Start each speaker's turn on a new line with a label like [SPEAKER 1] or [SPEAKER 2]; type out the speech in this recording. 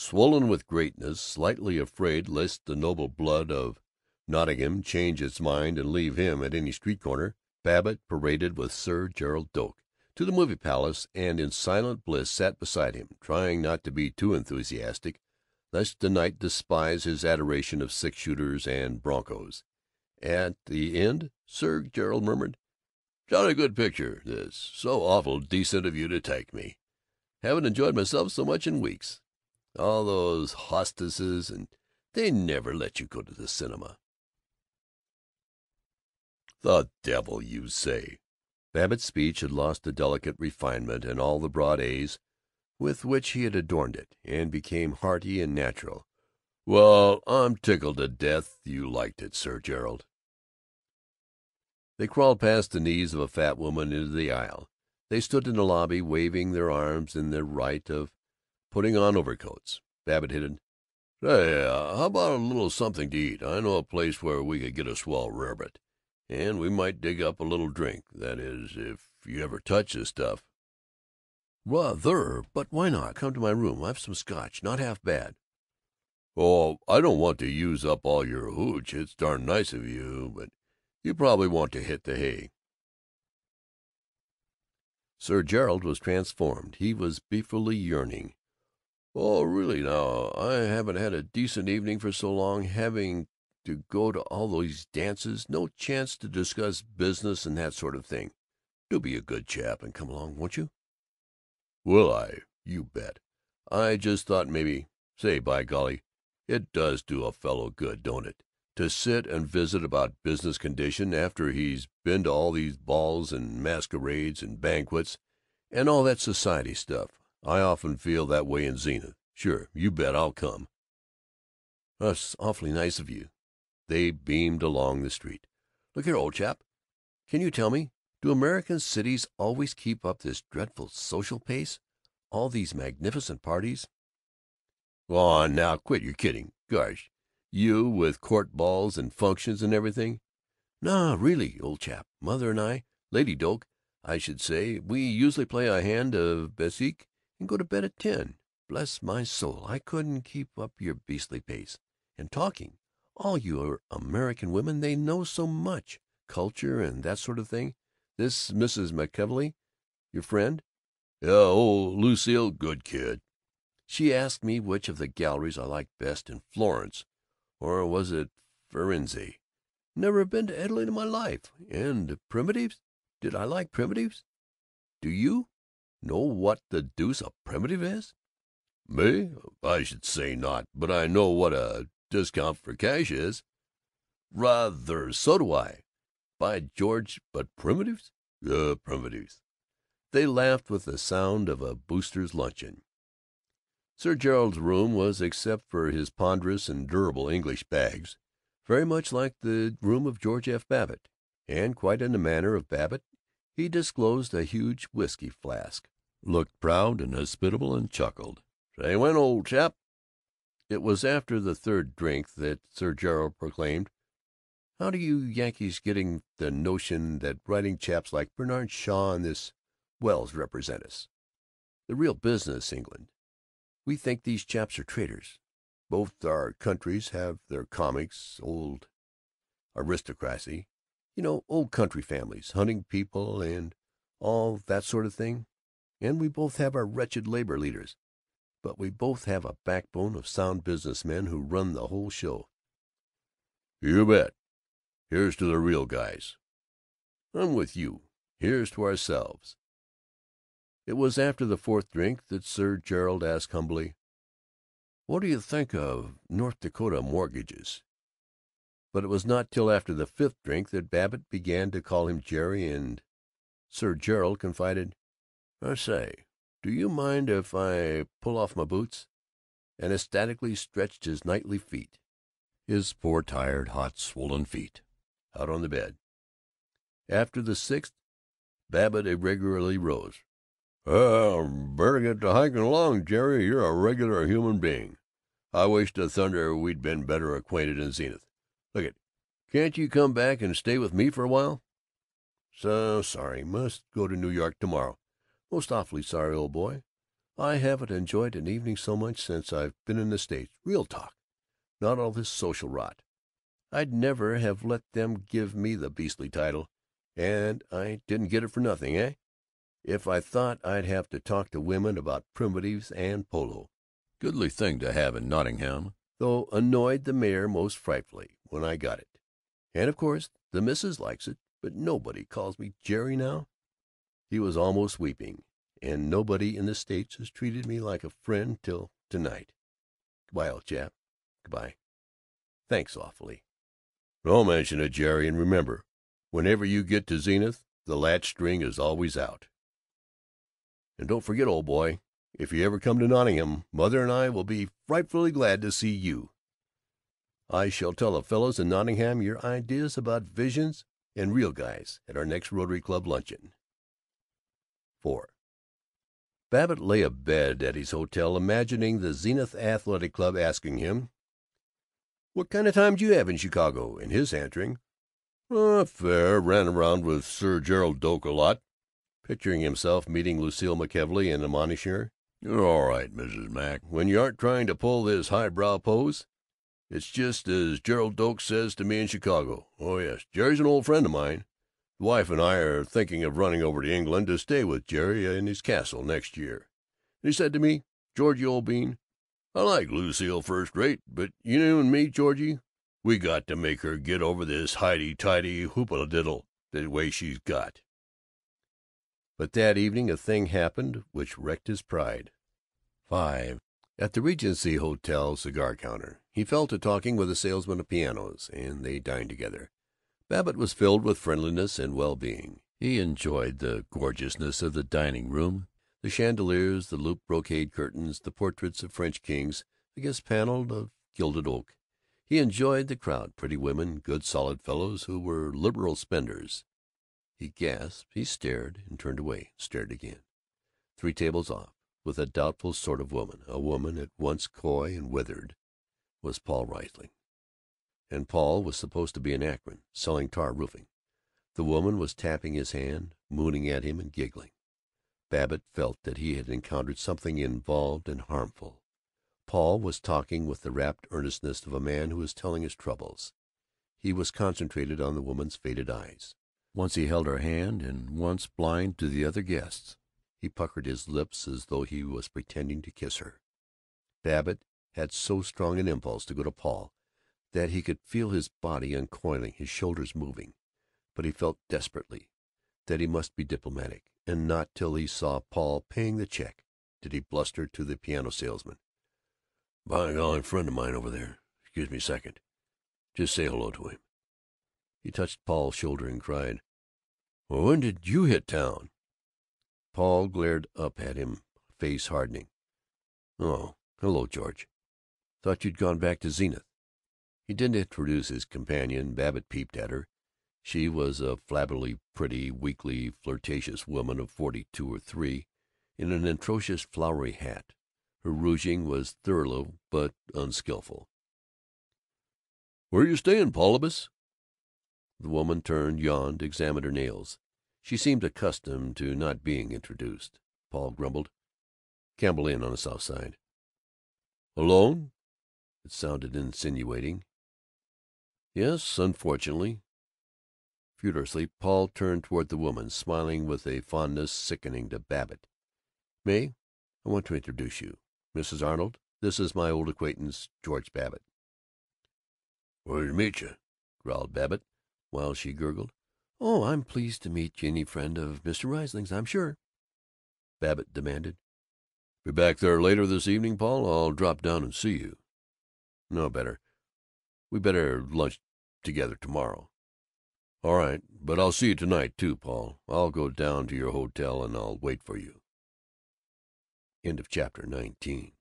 [SPEAKER 1] Swollen with greatness, slightly afraid lest the noble blood of Nottingham change its mind and leave him at any street corner, Babbitt paraded with Sir Gerald Doak to the movie palace, and in silent bliss sat beside him, trying not to be too enthusiastic, lest the knight despise his adoration of six-shooters and broncos. At the end Sir Gerald murmured, "Jolly good picture, this. So awful decent of you to take me. Haven't enjoyed myself so much in weeks. All those hostesses, and they never let you go to the cinema." "The devil you say!" Babbitt's speech had lost the delicate refinement and all the broad A's with which he had adorned it, and became hearty and natural. "Well, I'm tickled to death you liked it, Sir Gerald." They crawled past the knees of a fat woman into the aisle. They stood in the lobby, waving their arms in the rite of putting on overcoats. Babbitt hinted, "Say, how about a little something to eat? I know a place where we could get a swell rarebit, and we might dig up a little drink. That is, if you ever touch this stuff." "Rather, but why not? Come to my room. I've some scotch. Not half bad." "Oh, I don't want to use up all your hooch. It's darn nice of you, but you probably want to hit the hay."
[SPEAKER 2] Sir Gerald was transformed. He was beefily yearning.
[SPEAKER 1] "Oh, really now, I haven't had a decent evening for so long, having to go to all those dances, no chance to discuss business and that sort of thing. Do be a good chap and come along, won't you?" "Will I? You bet. I just thought maybe say, by golly, it does do a fellow good, don't it, to sit and visit about business condition after he's been to all these balls and masquerades and banquets and all that society stuff. I often feel that way in Zenith. Sure, you bet I'll come."
[SPEAKER 2] "That's awfully nice of you."
[SPEAKER 1] They beamed along the street.
[SPEAKER 2] "Look here, old chap, can you tell me, do American cities always keep up this dreadful social pace? All these magnificent parties?"
[SPEAKER 1] "Go on now, quit your kidding. Gosh, you with court balls and functions and everything."
[SPEAKER 2] "No, really, old chap. Mother and I, Lady Doak, I should say, we usually play a hand of bezique and go to bed at 10. Bless my soul, I couldn't keep up your beastly pace. And talking. All your American women, they know so much. Culture and that sort of thing. This Mrs. McKelvey, your friend,
[SPEAKER 1] "Yeah, old Lucille, good kid."
[SPEAKER 2] she asked me which of the galleries I liked best in Florence, or was it Firenze? Never been to Italy in my life. And primitives? Did I like primitives? Do you know what the deuce a primitive is?"
[SPEAKER 1] "Me? I should say not, but I know what a discount for cash is."
[SPEAKER 2] "Rather, so do I. By George, but primitives?"
[SPEAKER 1] Primitives."
[SPEAKER 2] They laughed with the sound of a Booster's luncheon. Sir Gerald's room was, except for his ponderous and durable English bags, very much like the room of George F. Babbitt, and quite in the manner of Babbitt he disclosed a huge whisky flask,
[SPEAKER 1] Looked proud and hospitable, and chuckled,
[SPEAKER 2] "Say, when, old chap?" It was after the third drink that Sir Gerald proclaimed, "How do you Yankees getting the notion that writing chaps like Bernard Shaw and this Wells represent us? The real business England. We think these chaps are traitors. Both our countries have their comics, old aristocracy, old country families, hunting people, and all that sort of thing. And we both have our wretched labor leaders. But we both have a backbone of sound business men who run the whole show."
[SPEAKER 1] "You bet. Here's to the real guys."
[SPEAKER 2] "I'm with you. Here's to ourselves." It was after the fourth drink that Sir Gerald asked humbly, "What do you think of North Dakota mortgages?" But it was not till after the fifth drink that Babbitt began to call him Jerry, and Sir Gerald confided, "I say, do you mind if I pull off my boots?" and ecstatically stretched his knightly feet,
[SPEAKER 1] His poor tired, hot, swollen feet,
[SPEAKER 2] out on the bed. After the sixth, Babbitt irregularly rose.
[SPEAKER 1] "Well, better get to hiking along, Jerry. You're a regular human being. I wish to thunder we'd been better acquainted in Zenith. Look it, can't you come back and stay with me for a while?"
[SPEAKER 2] "So sorry. Must go to New York tomorrow. Most awfully sorry, old boy. I haven't enjoyed an evening so much since I've been in the States. Real talk. Not all this social rot. I'd never have let them give me the beastly title, and I didn't get it for nothing, eh? If I thought I'd have to talk to women about primitives and polo.
[SPEAKER 1] Goodly thing to have in Nottingham.
[SPEAKER 2] Though annoyed the mayor most frightfully when I got it. And of course the missus likes it, but nobody calls me Jerry now. He was almost weeping. And nobody in the States has treated me like a friend till tonight. Goodbye, old chap. Goodbye. Thanks awfully.
[SPEAKER 1] Don't mention it, Jerry, and remember, whenever you get to Zenith, the latch string is always out.
[SPEAKER 2] And don't forget, old boy, if you ever come to Nottingham, Mother and I will be frightfully glad to see you. I shall tell the fellows in Nottingham your ideas about visions and real guys at our next Rotary Club luncheon. 4. Babbitt lay abed at his hotel, imagining the Zenith Athletic Club asking him, "What kind of time do you have in Chicago?" and his answering, "Fair. Ran around with Sir Gerald Doak a lot." Picturing himself meeting Lucille McKelvey and admonishing her,
[SPEAKER 1] "You're all right, Mrs. Mac, when you aren't trying to pull this highbrow pose. It's just as Gerald Doak says to me in Chicago. Oh, yes, Jerry's an old friend of mine. The wife and I are thinking of running over to England to stay with Jerry in his castle next year. And he said to me, 'Georgie, old bean, I like Lucille first rate, but you and me, Georgie, we got to make her get over this highty-tighty hoopla-diddle the way she's got.'"
[SPEAKER 2] But that evening a thing happened which wrecked his pride. 5. At the Regency Hotel cigar counter, he fell to talking with a salesman of pianos, and they dined together. Babbitt was filled with friendliness and well-being. He enjoyed the gorgeousness of the dining room, the chandeliers, the looped brocade curtains, the portraits of French kings, the guest panel of gilded oak. He enjoyed the crowd, pretty women, good solid fellows who were liberal spenders. He gasped, he stared, and turned away, stared again. 3 tables off, with a doubtful sort of woman, a woman at once coy and withered, was Paul Riesling. And Paul was supposed to be in Akron, selling tar roofing. The woman was tapping his hand, mooning at him and giggling. Babbitt felt that he had encountered something involved and harmful. Paul was talking with the rapt earnestness of a man who is telling his troubles. He was concentrated on the woman's faded eyes. Once he held her hand, and once, blind to the other guests, he puckered his lips as though he was pretending to kiss her. Babbitt had so strong an impulse to go to Paul that he could feel his body uncoiling, his shoulders moving. But he felt desperately that he must be diplomatic, and not till he saw Paul paying the check did he bluster to the piano salesman, "By golly, friend of mine over there. Excuse me a second. Just say hello to him." He touched Paul's shoulder and cried, "Well, when did you hit town?" Paul glared up at him, face hardening. "Oh, hello, George. Thought you'd gone back to Zenith." He didn't introduce his companion. Babbitt peeped at her. She was a flabbily pretty, weakly flirtatious woman of 42 or 3, in an atrocious flowery hat. Her rouging was thorough but unskilful. "Where you staying, Paulibus?" The woman turned, yawned, examined her nails. She seemed accustomed to not being introduced. Paul grumbled, "Campbell Inn on the south side." "Alone?" It sounded insinuating. "Yes, unfortunately." Furiously Paul turned toward the woman, smiling with a fondness sickening to Babbitt. "May, I want to introduce you. Mrs. Arnold, this is my old acquaintance, George Babbitt." "Pleased to meet you," growled Babbitt, while she gurgled, "Oh, I'm pleased to meet any friend of Mr. Riesling's, I'm sure." Babbitt demanded, "Be back there later this evening, Paul? I'll drop down and see you." "No, we better lunch together tomorrow." "All right, but I'll see you tonight, too, Paul. I'll go down to your hotel and I'll wait for you." Chapter 19